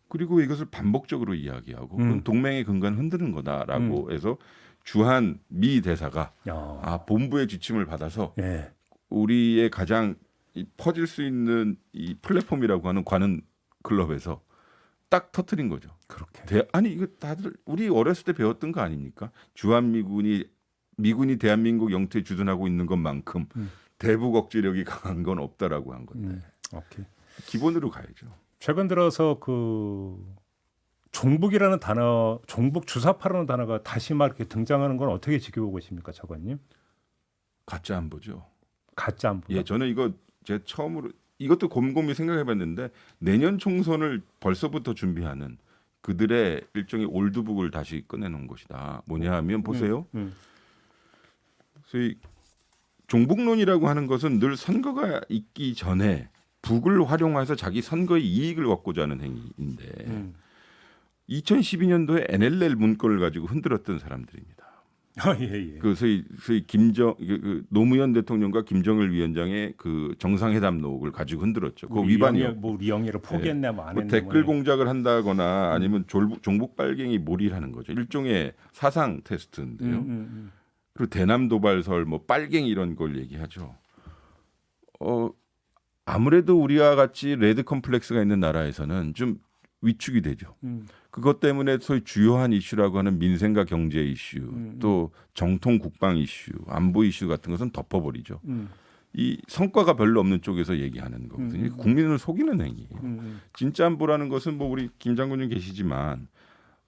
그리고 이것을 반복적으로 이야기하고 그건 동맹의 근간을 흔드는 거다라고 해서 주한 미 대사가 본부의 지침을 받아서 우리의 가장 퍼질 수 있는 이 플랫폼이라고 하는 관훈 클럽에서 딱 터트린 거죠. 그렇게. 아니 이거 다들 우리 어렸을 때 배웠던 거 아닙니까? 미군이 대한민국 영토에 주둔하고 있는 것만큼 대북 억제력이 강한 건 없다라고 한 건데 오케이. 기본으로 가야죠. 최근 들어서 그 종북이라는 단어, 종북 주사파라는 단어가 다시 막 이렇게 등장하는 건 어떻게 지켜보고 계십니까, 차관님? 가짜 안보죠. 가짜 안보. 예, 저는 이거 제가 처음으로 이것도 곰곰이 생각해봤는데 내년 총선을 벌써부터 준비하는 그들의 일종의 올드북을 다시 꺼내놓은 것이다. 뭐냐 하면 보세요. 소위 종북론이라고 하는 것은 늘 선거가 있기 전에 북을 활용해서 자기 선거의 이익을 얻고자 하는 행위인데 2012년도에 NLL 문건을 가지고 흔들었던 사람들입니다. 예. 그 소위 그 노무현 대통령과 김정일 위원장의 그 정상회담 녹을 가지고 흔들었죠. 그 위반이요. 우리 영예를 포기했네, 뭐 안 뭐 했네. 댓글 공작을 한다거나 아니면 종북 빨갱이 몰이를 하는 거죠. 일종의 사상 테스트인데요. 그리고 대남 도발설, 뭐 빨갱이 이런 걸 얘기하죠. 아무래도 우리와 같이 레드 컴플렉스가 있는 나라에서는 좀 위축이 되죠. 그것 때문에 소위 주요한 이슈라고 하는 민생과 경제 이슈, 또 정통 국방 이슈, 안보 이슈 같은 것은 덮어버리죠. 이 성과가 별로 없는 쪽에서 얘기하는 거거든요. 국민을 속이는 행위예요. 진짜 안보라는 것은 뭐 우리 김 장군님 계시지만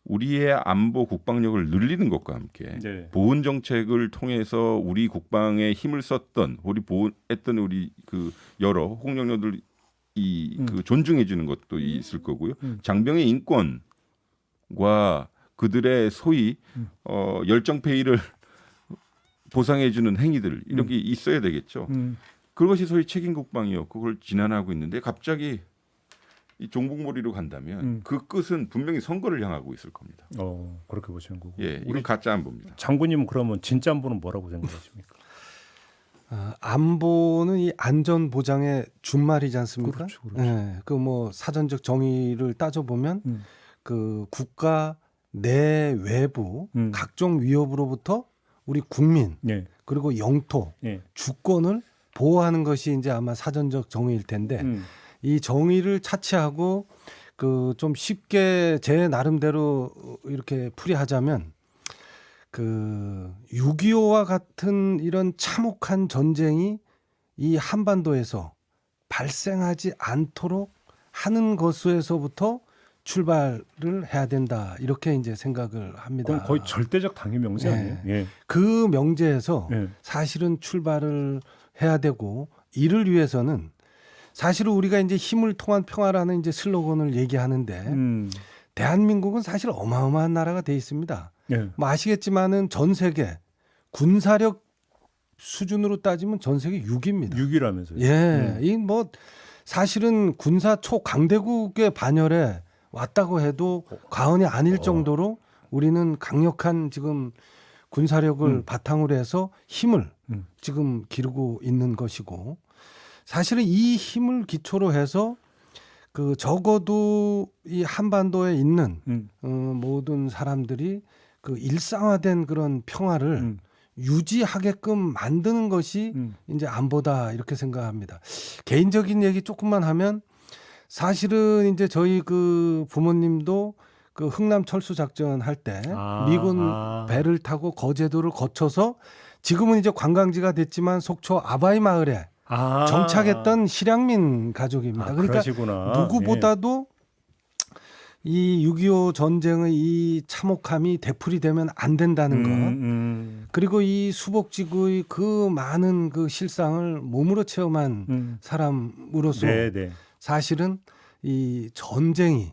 우리의 안보 국방력을 늘리는 것과 함께 네. 보훈 정책을 통해서 우리 국방에 힘을 썼던 우리 보훈했던 우리 그 여러 홍역녀들 그 존중해 주는 것도 있을 거고요. 장병의 인권과 그들의 소위 열정 페이를 보상해 주는 행위들 이렇게 있어야 되겠죠. 그것이 소위 책임 국방이었고 그걸 진안하고 있는데 갑자기 이 종북몰이로 간다면 그 끝은 분명히 선거를 향하고 있을 겁니다. 그렇게 보시는 거고. 예, 이건 가짜 안보입니다. 장군님은 그러면 진짜 안보는 뭐라고 생각하십니까? 안보는 이 안전 보장의 준말이지 않습니까? 그렇죠. 예, 그 뭐 사전적 정의를 따져 보면 그 국가 내 외부 각종 위협으로부터 우리 국민 예. 그리고 영토 예. 주권을 보호하는 것이 이제 아마 사전적 정의일 텐데 이 정의를 차치하고 그 좀 쉽게 제 나름대로 이렇게 풀이하자면 그 6.25와 같은 이런 참혹한 전쟁이 이 한반도에서 발생하지 않도록 하는 것에서부터 출발을 해야 된다 이렇게 이제 생각을 합니다. 그건 거의 절대적 당위 명제 아니에요? 예. 그 명제에서 예. 사실은 출발을 해야 되고 이를 위해서는 사실은 우리가 이제 힘을 통한 평화라는 이제 슬로건을 얘기하는데 대한민국은 사실 어마어마한 나라가 돼 있습니다. 예. 뭐 아시겠지만은 전 세계 군사력 수준으로 따지면 전 세계 6위입니다. 6위라면서요. 예, 이 뭐 사실은 군사 초강대국의 반열에 왔다고 해도 과언이 아닐 정도로 우리는 강력한 지금 군사력을 바탕으로 해서 힘을 지금 기르고 있는 것이고 사실은 이 힘을 기초로 해서 그 적어도 이 한반도에 있는 모든 사람들이 그 일상화된 그런 평화를 유지하게끔 만드는 것이 이제 안보다 이렇게 생각합니다. 개인적인 얘기 조금만 하면 사실은 이제 저희 그 부모님도 그 흥남 철수 작전 할 때 미군 배를 타고 거제도를 거쳐서 지금은 이제 관광지가 됐지만 속초 아바이 마을에 정착했던 실향민 가족입니다. 그러니까 그러시구나. 누구보다도 이 6.25 전쟁의 이 참혹함이 되풀이되면 안 된다는 것 그리고 이 수복지구의 그 많은 그 실상을 몸으로 체험한 사람으로서 네. 사실은 이 전쟁이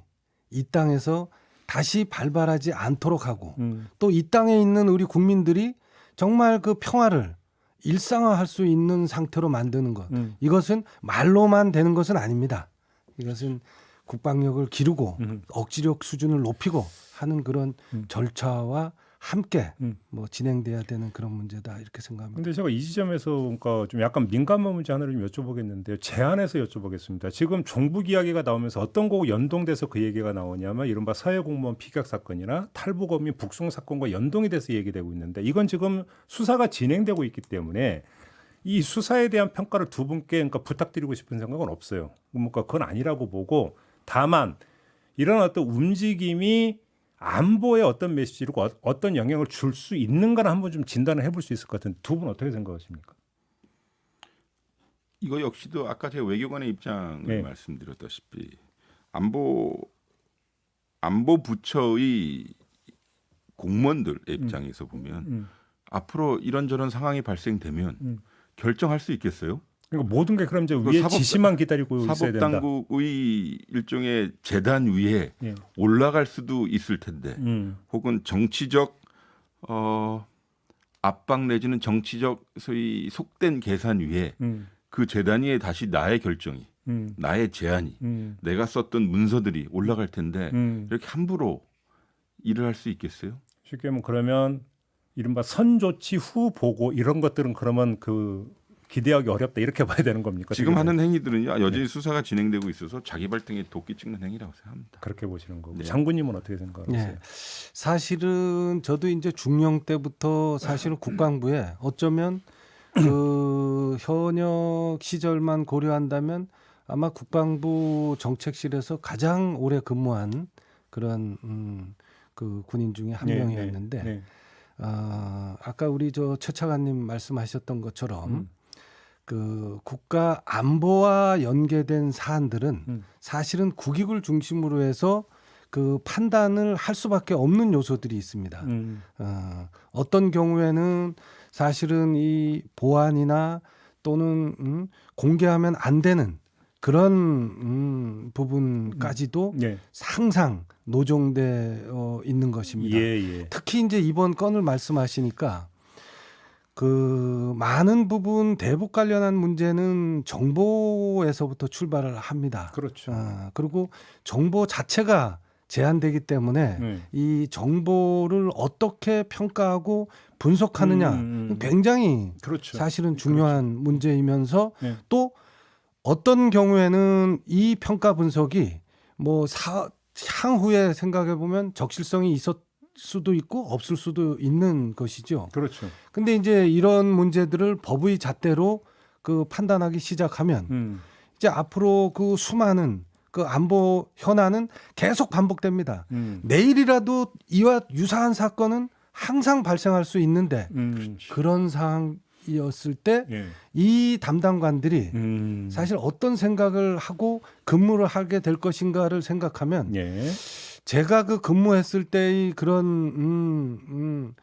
이 땅에서 다시 발발하지 않도록 하고 또 이 땅에 있는 우리 국민들이 정말 그 평화를 일상화할 수 있는 상태로 만드는 것 이것은 말로만 되는 것은 아닙니다. 이것은 국방력을 기르고 억지력 수준을 높이고 하는 그런 절차와 함께 뭐 진행돼야 되는 그런 문제다 이렇게 생각합니다. 근데 제가 이 지점에서 그러니까 좀 약간 민감한 문제 하나를 좀 여쭤보겠는데요. 제안해서 여쭤보겠습니다. 지금 종북 이야기가 나오면서 어떤 거고 연동돼서 그 얘기가 나오냐면 이른바 사회공무원 피격 사건이나 탈북어민 북송 사건과 연동이 돼서 얘기되고 있는데 이건 지금 수사가 진행되고 있기 때문에 이 수사에 대한 평가를 두 분께 그러니까 부탁드리고 싶은 생각은 없어요. 그러니까 그건 아니라고 보고 다만 이런 어떤 움직임이 안보에 어떤 메시지를 어떤 영향을 줄 수 있는가를 한번 좀 진단을 해볼 수 있을 것 같은데 두 분 어떻게 생각하십니까? 이거 역시도 아까 제가 외교관의 입장을 네. 말씀드렸다시피 안보 부처의 공무원들의 입장에서 보면 앞으로 이런저런 상황이 발생되면 결정할 수 있겠어요? 그러니까 모든 게 그럼 이제 그 위에 지시만 기다리고 있어야 된다. 사법당국의 일종의 재단 위에 예. 올라갈 수도 있을 텐데 혹은 정치적 압박 내지는 정치적 소위 속된 계산 위에 그 재단 위에 다시 나의 결정이 나의 제안이 내가 썼던 문서들이 올라갈 텐데 이렇게 함부로 일을 할 수 있겠어요? 쉽게 하면 그러면 이른바 선조치 후 보고 이런 것들은 그러면 그 기대하기 어렵다 이렇게 봐야 되는 겁니까? 지금 하는 행위들은요 여전히 수사가 진행되고 있어서 자기 발등에 도끼 찍는 행위라고 생각합니다. 그렇게 보시는 거고 네. 장군님은 어떻게 생각하세요? 네. 사실은 저도 이제 중령 때부터 사실은 국방부에 어쩌면 그 현역 시절만 고려한다면 아마 국방부 정책실에서 가장 오래 근무한 그런 그 군인 중에 한 명이었는데 네. 아까 우리 저 최차관님 말씀하셨던 것처럼 그 국가 안보와 연계된 사안들은 사실은 국익을 중심으로 해서 그 판단을 할 수밖에 없는 요소들이 있습니다. 어떤 경우에는 사실은 이 보안이나 또는 공개하면 안 되는 그런 부분까지도 예. 항상 노정되어 있는 것입니다. 예. 특히 이제 이번 건을 말씀하시니까 그 많은 부분 대북 관련한 문제는 정보에서부터 출발을 합니다. 그렇죠. 그리고 정보 자체가 제한되기 때문에 이 정보를 어떻게 평가하고 분석하느냐 굉장히 그렇죠. 사실은 중요한 문제이면서 네. 또 어떤 경우에는 이 평가 분석이 뭐 향후에 생각해 보면 적실성이 있을 수도 있고 없을 수도 있는 것이죠. 그렇죠. 근데 이제 이런 문제들을 법의 잣대로 그 판단하기 시작하면 이제 앞으로 그 수많은 그 안보 현안은 계속 반복됩니다. 내일이라도 이와 유사한 사건은 항상 발생할 수 있는데 그런 상황이었을 때 이 담당관들이 사실 어떤 생각을 하고 근무를 하게 될 것인가를 생각하면 제가 그 근무했을 때의 그런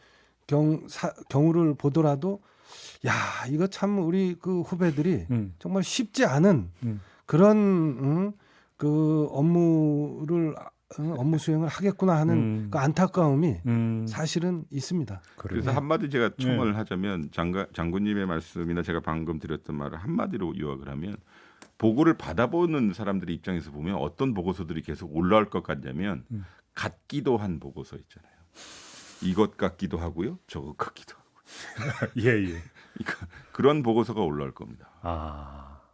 경우를 보더라도 야 이거 참 우리 그 후배들이 정말 쉽지 않은 그런 그 업무 수행을 하겠구나 하는 그 안타까움이 사실은 있습니다. 그래서 한마디 제가 첨언을 하자면 장군님의 말씀이나 제가 방금 드렸던 말을 한마디로 요약을 하면 보고를 받아보는 사람들의 입장에서 보면 어떤 보고서들이 계속 올라올 것 같냐면 같기도 한 보고서 있잖아요. 이것 같기도 하고요. 저것 같기도 하고요. 그러니까 그런 보고서가 올라올 겁니다.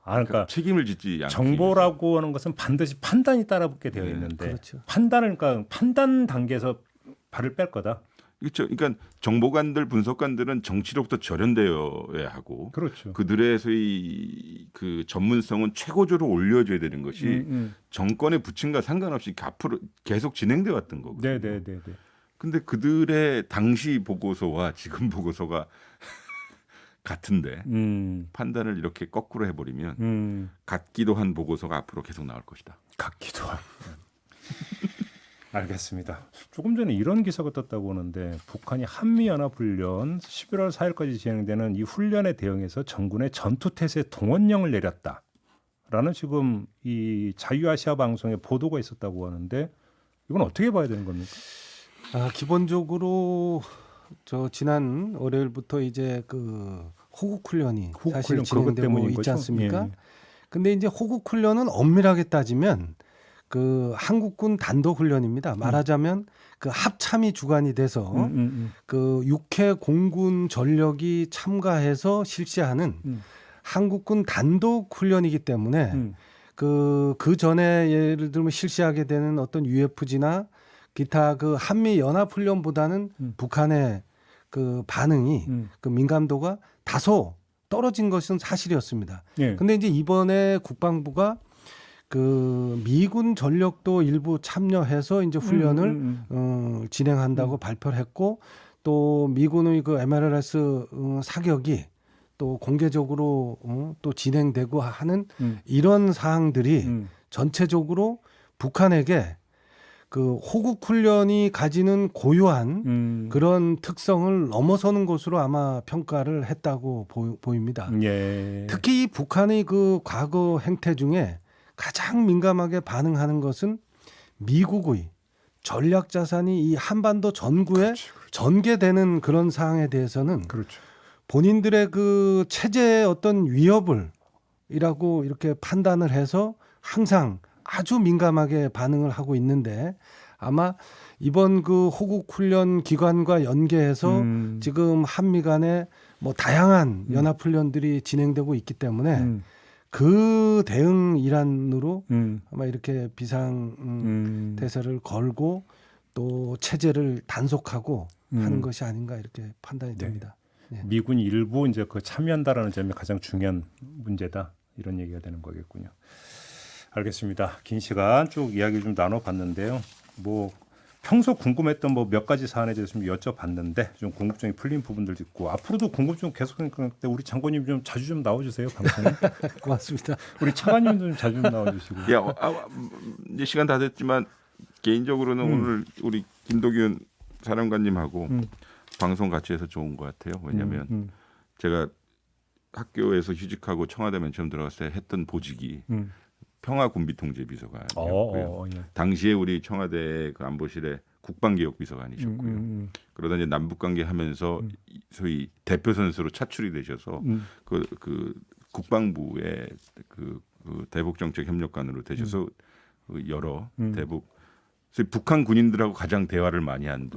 그러니까 책임을 짓지 않기 정보라고 하는 것은 반드시 판단이 따라붙게 되어 있는데 그렇죠. 판단을 그러니까 판단 단계에서 발을 뺄 거다. 그렇죠. 그러니까 정보관들, 분석관들은 정치로부터 절연되어야 하고, 그렇죠. 그들의 소위 그 전문성은 최고조로 올려줘야 되는 것이 정권의 부침과 상관없이 앞으로 계속 진행돼 왔던 거고. 네. 근데 그들의 당시 보고서와 지금 보고서가 같은데 판단을 이렇게 거꾸로 해버리면 같기도 한 보고서가 앞으로 계속 나올 것이다. 같기도 한. 알겠습니다. 조금 전에 이런 기사가 떴다고 하는데 북한이 한미연합훈련 11월 4일까지 진행되는 이 훈련에 대응해서 정군의 전투태세 동원령을 내렸다라는 지금 이 자유아시아 방송에 보도가 있었다고 하는데 이건 어떻게 봐야 되는 겁니까? 기본적으로 저 지난 월요일부터 이제 그 호국훈련이 사실 진행되고 있지 않습니까? 근데 이제 호국훈련은 엄밀하게 따지면 그 한국군 단독훈련입니다. 말하자면 그 합참이 주관이 돼서 그 육해 공군 전력이 참가해서 실시하는 한국군 단독훈련이기 때문에 그 전에 예를 들면 실시하게 되는 어떤 UFG나 기타 그 한미 연합 훈련보다는 북한의 그 반응이 그 민감도가 다소 떨어진 것은 사실이었습니다. 근데 이제 이번에 국방부가 그 미군 전력도 일부 참여해서 이제 훈련을 진행한다고 발표를 했고 또 미군의 그 MLRS 사격이 또 공개적으로 또 진행되고 하는 이런 사항들이 전체적으로 북한에게 그 호국 훈련이 가지는 고유한 그런 특성을 넘어서는 것으로 아마 평가를 했다고 보입니다. 예. 특히 이 북한의 그 과거 행태 중에 가장 민감하게 반응하는 것은 미국의 전략 자산이 이 한반도 전구에 전개되는 그런 사항에 대해서는 그렇죠. 본인들의 그 체제의 어떤 위협을 이라고 이렇게 판단을 해서 항상 아주 민감하게 반응을 하고 있는데 아마 이번 그 호국 훈련 기관과 연계해서 지금 한미 간에 뭐 다양한 연합 훈련들이 진행되고 있기 때문에 그 대응 일환으로 아마 이렇게 비상 대세를 걸고 또 체제를 단속하고 하는 것이 아닌가 이렇게 판단이 됩니다. 네. 미군이 일부 이제 그 참여한다라는 점이 가장 중요한 문제다 이런 얘기가 되는 거겠군요. 알겠습니다. 긴 시간 쭉 이야기 좀 나눠봤는데요. 뭐 평소 궁금했던 뭐 몇 가지 사안에 대해서 좀 여쭤봤는데 좀 궁금증이 풀린 부분들도 있고 앞으로도 궁금증 계속하니까 우리 장관님 좀 자주 좀 나와주세요 방송에. 고맙습니다. 우리 차관님 좀 자주 좀 나와주시고. 이제 시간 다 됐지만 개인적으로는 오늘 우리 김도균 사령관님하고 방송 같이 해서 좋은 것 같아요. 왜냐하면 제가 학교에서 휴직하고 청와대 맨 처음 들어갔을 때 했던 보직이 평화군비통제비서관이었고요. 예. 당시에 우리 청와대 그 안보실의 국방기획비서관이셨고요. 그러다 이제 남북관계 하면서 소위 대표 선수로 차출이 되셔서 그 국방부의 그 대북정책협력관으로 되셔서 여러 대북 북한 군인들하고 가장 대화를 많이 한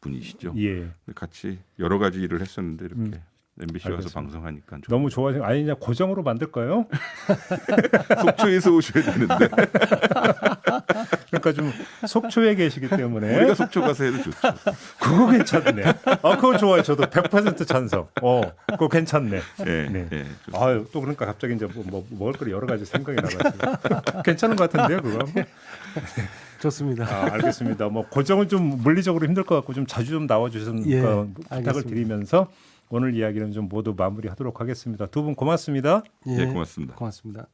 분이시죠. 예. 같이 여러 가지 일을 했었는데 이렇게 MBC 와서 알겠습니다. 방송하니까 너무 좋아서 아니 그냥 고정으로 만들까요? 속초에서 오셔야 되는데 그러니까 좀 속초에 계시기 때문에 우리가 속초 가서 해도 좋죠. 그거 괜찮네. 그거 좋아요. 저도 100% 찬성. 그거 괜찮네. 네, 네. 네, 아유 또 그러니까 갑자기 이제 뭐 먹을 거리 여러 가지 생각이 나가지고 괜찮은 것 같은데요, 그거. 좋습니다. 알겠습니다. 뭐 고정은 좀 물리적으로 힘들 것 같고 좀 자주 좀 나와주셔서 부탁을 알겠습니다. 드리면서 오늘 이야기는 좀 모두 마무리하도록 하겠습니다. 두 분 고맙습니다. 예, 네, 고맙습니다. 고맙습니다.